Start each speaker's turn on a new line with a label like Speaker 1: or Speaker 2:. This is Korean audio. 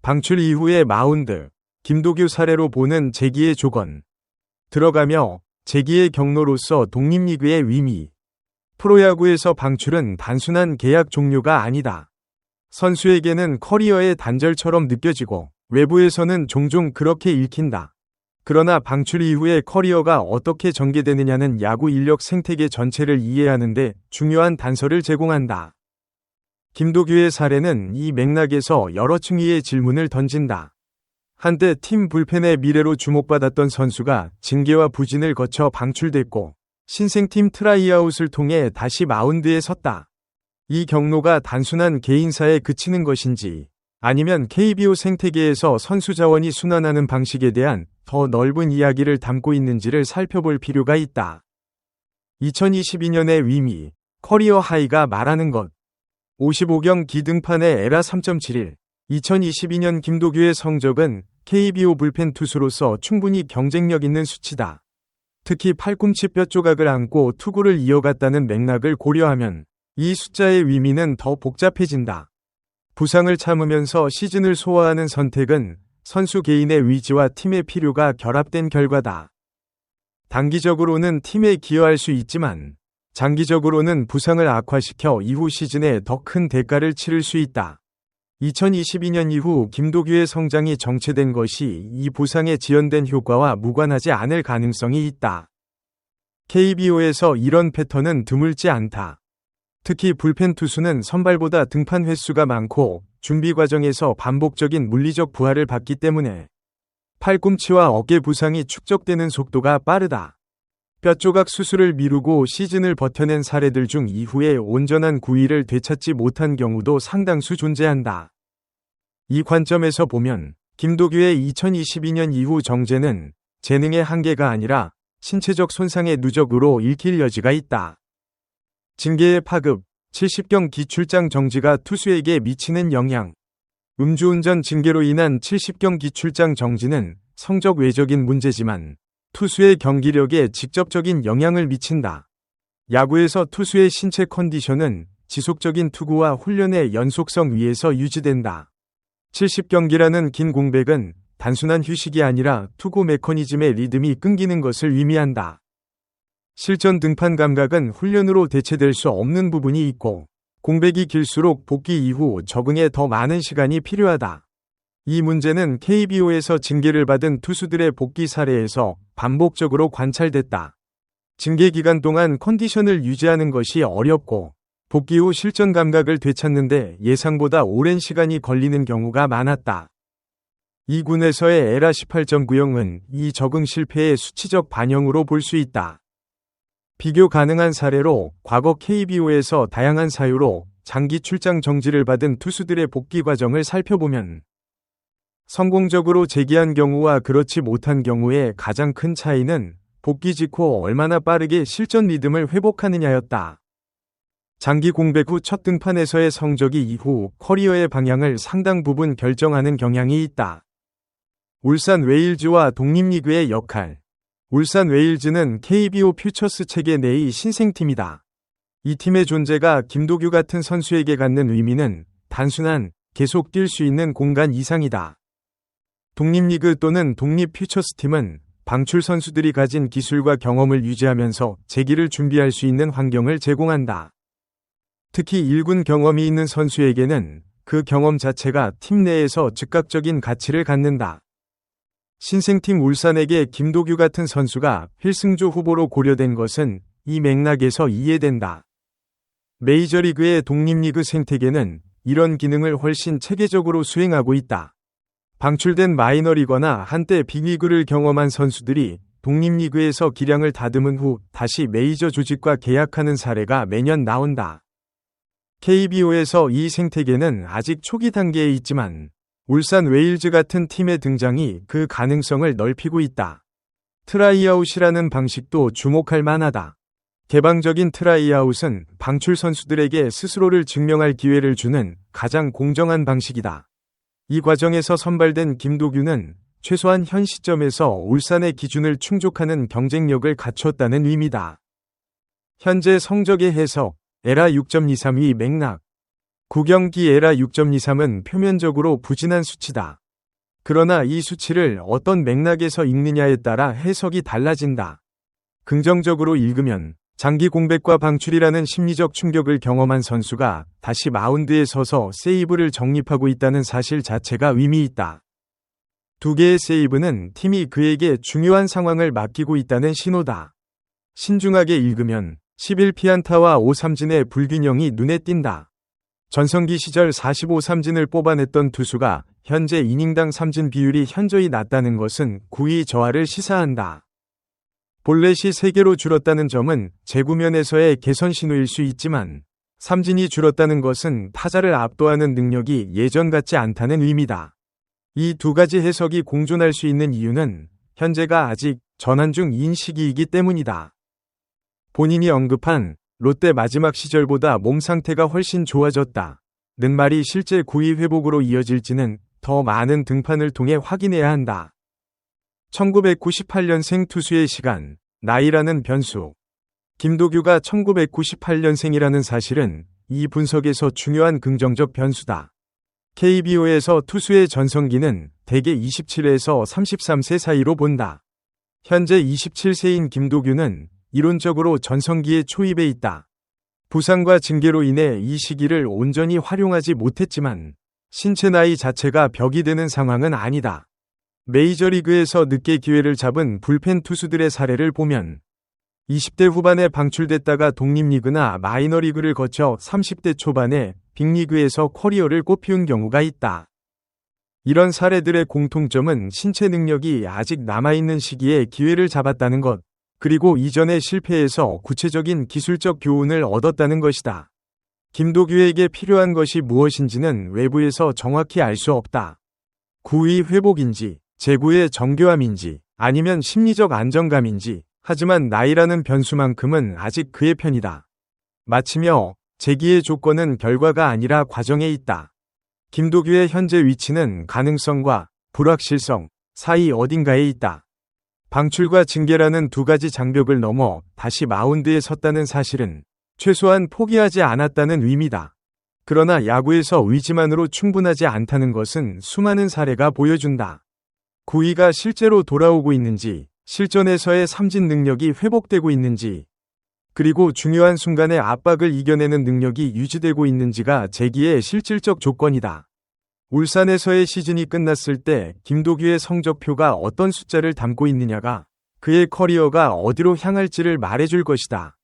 Speaker 1: 방출 이후의 마운드, 김도규 사례로 보는 재기의 조건. 들어가며 재기의 경로로서 독립리그의 의미. 프로야구에서 방출은 단순한 계약 종료가 아니다. 선수에게는 커리어의 단절처럼 느껴지고 외부에서는 종종 그렇게 읽힌다. 그러나 방출 이후의 커리어가 어떻게 전개되느냐는 야구 인력 생태계 전체를 이해하는 데 중요한 단서를 제공한다. 김도규의 사례는 이 맥락에서 여러 층위의 질문을 던진다. 한때 팀 불펜의 미래로 주목받았던 선수가 징계와 부진을 거쳐 방출됐고 신생팀 트라이아웃을 통해 다시 마운드에 섰다. 이 경로가 단순한 개인사에 그치는 것인지 아니면 KBO 생태계에서 선수 자원이 순환하는 방식에 대한 더 넓은 이야기를 담고 있는지를 살펴볼 필요가 있다. 2022년의 의미, 커리어 하이가 말하는 것. 55경기 등판의 에라 3.71. 2022년 김도규의 성적은 KBO 불펜 투수로서 충분히 경쟁력 있는 수치다. 특히 팔꿈치 뼈 조각을 안고 투구를 이어갔다는 맥락을 고려하면 이 숫자의 의미는 더 복잡해진다. 부상을 참으면서 시즌을 소화하는 선택은 선수 개인의 의지와 팀의 필요가 결합된 결과다. 단기적으로는 팀에 기여할 수 있지만 장기적으로는 부상을 악화시켜 이후 시즌에 더 큰 대가를 치를 수 있다. 2022년 이후 김도규의 성장이 정체된 것이 이 부상에 지연된 효과와 무관하지 않을 가능성이 있다. KBO에서 이런 패턴은 드물지 않다. 특히 불펜 투수는 선발보다 등판 횟수가 많고 준비 과정에서 반복적인 물리적 부하를 받기 때문에 팔꿈치와 어깨 부상이 축적되는 속도가 빠르다. 뼈조각 수술을 미루고 시즌을 버텨낸 사례들 중 이후에 온전한 구위를 되찾지 못한 경우도 상당수 존재한다. 이 관점에서 보면 김도규의 2022년 이후 정재는 재능의 한계가 아니라 신체적 손상의 누적으로 읽힐 여지가 있다. 징계의 파급, 70경기 출장 정지가 투수에게 미치는 영향. 음주운전 징계로 인한 70경기 출장 정지는 성적 외적인 문제지만 투수의 경기력에 직접적인 영향을 미친다. 야구에서 투수의 신체 컨디션은 지속적인 투구와 훈련의 연속성 위에서 유지된다. 70경기라는 긴 공백은 단순한 휴식이 아니라 투구 메커니즘의 리듬이 끊기는 것을 의미한다. 실전 등판 감각은 훈련으로 대체될 수 없는 부분이 있고 공백이 길수록 복귀 이후 적응에 더 많은 시간이 필요하다. 이 문제는 KBO에서 징계를 받은 투수들의 복귀 사례에서 반복적으로 관찰됐다. 징계 기간 동안 컨디션을 유지하는 것이 어렵고 복귀 후 실전 감각을 되찾는데 예상보다 오랜 시간이 걸리는 경우가 많았다. 이 군에서의 에라 18.90은 이 적응 실패의 수치적 반영으로 볼 수 있다. 비교 가능한 사례로 과거 KBO에서 다양한 사유로 장기 출장 정지를 받은 투수들의 복귀 과정을 살펴보면 성공적으로 재기한 경우와 그렇지 못한 경우의 가장 큰 차이는 복귀 직후 얼마나 빠르게 실전 리듬을 회복하느냐였다. 장기 공백 후 첫 등판에서의 성적이 이후 커리어의 방향을 상당 부분 결정하는 경향이 있다. 울산 웨일즈와 독립리그의 역할. 울산 웨일즈는 KBO 퓨처스 체계 내의 신생팀이다. 이 팀의 존재가 김도규 같은 선수에게 갖는 의미는 단순한 계속 뛸 수 있는 공간 이상이다. 독립리그 또는 독립 퓨처스팀은 방출 선수들이 가진 기술과 경험을 유지하면서 재기를 준비할 수 있는 환경을 제공한다. 특히 1군 경험이 있는 선수에게는 그 경험 자체가 팀 내에서 즉각적인 가치를 갖는다. 신생팀 울산에게 김도규 같은 선수가 필승조 후보로 고려된 것은 이 맥락에서 이해된다. 메이저리그의 독립리그 생태계는 이런 기능을 훨씬 체계적으로 수행하고 있다. 방출된 마이너리거나 한때 빅리그를 경험한 선수들이 독립리그에서 기량을 다듬은 후 다시 메이저 조직과 계약하는 사례가 매년 나온다. KBO에서 이 생태계는 아직 초기 단계에 있지만 울산 웨일즈 같은 팀의 등장이 그 가능성을 넓히고 있다. 트라이아웃이라는 방식도 주목할 만하다. 개방적인 트라이아웃은 방출 선수들에게 스스로를 증명할 기회를 주는 가장 공정한 방식이다. 이 과정에서 선발된 김도규는 최소한 현 시점에서 울산의 기준을 충족하는 경쟁력을 갖췄다는 의미다. 현재 성적의 해석, 에라 6.23위 맥락. 9경기 에라 6.23은 표면적으로 부진한 수치다. 그러나 이 수치를 어떤 맥락에서 읽느냐에 따라 해석이 달라진다. 긍정적으로 읽으면 장기 공백과 방출이라는 심리적 충격을 경험한 선수가 다시 마운드에 서서 세이브를 정립하고 있다는 사실 자체가 의미 있다. 두 개의 세이브는 팀이 그에게 중요한 상황을 맡기고 있다는 신호다. 신중하게 읽으면 11피안타와 5삼진의 불균형이 눈에 띈다. 전성기 시절 45삼진을 뽑아냈던 투수가 현재 이닝당 삼진 비율이 현저히 낮다는 것은 구위 저하를 시사한다. 볼넷이 3개로 줄었다는 점은 제구면에서의 개선 신호일 수 있지만 삼진이 줄었다는 것은 타자를 압도하는 능력이 예전 같지 않다는 의미다. 이 두 가지 해석이 공존할 수 있는 이유는 현재가 아직 전환 중인 시기이기 때문이다. 본인이 언급한 롯데 마지막 시절보다 몸 상태가 훨씬 좋아졌다 는 말이 실제 구위 회복으로 이어질지는 더 많은 등판을 통해 확인해야 한다. 1998년생 투수의 시간, 나이라는 변수. 김도규가 1998년생이라는 사실은 이 분석에서 중요한 긍정적 변수다. KBO에서 투수의 전성기는 대개 27에서 33세 사이로 본다. 현재 27세인 김도규는 이론적으로 전성기의 초입에 있다. 부상과 징계로 인해 이 시기를 온전히 활용하지 못했지만 신체 나이 자체가 벽이 되는 상황은 아니다. 메이저리그에서 늦게 기회를 잡은 불펜 투수들의 사례를 보면 20대 후반에 방출됐다가 독립리그나 마이너리그를 거쳐 30대 초반에 빅리그에서 커리어를 꽃피운 경우가 있다. 이런 사례들의 공통점은 신체 능력이 아직 남아있는 시기에 기회를 잡았다는 것, 그리고 이전의 실패에서 구체적인 기술적 교훈을 얻었다는 것이다. 김도규에게 필요한 것이 무엇인지는 외부에서 정확히 알 수 없다. 구위 회복인지, 제구의 정교함인지, 아니면 심리적 안정감인지, 하지만 나이라는 변수만큼은 아직 그의 편이다. 마치며 재기의 조건은 결과가 아니라 과정에 있다. 김도규의 현재 위치는 가능성과 불확실성 사이 어딘가에 있다. 방출과 징계라는 두 가지 장벽을 넘어 다시 마운드에 섰다는 사실은 최소한 포기하지 않았다는 의미다. 그러나 야구에서 의지만으로 충분하지 않다는 것은 수많은 사례가 보여준다. 구위가 실제로 돌아오고 있는지, 실전에서의 삼진 능력이 회복되고 있는지, 그리고 중요한 순간에 압박을 이겨내는 능력이 유지되고 있는지가 재기의 실질적 조건이다. 울산에서의 시즌이 끝났을 때 김도규의 성적표가 어떤 숫자를 담고 있느냐가 그의 커리어가 어디로 향할지를 말해줄 것이다.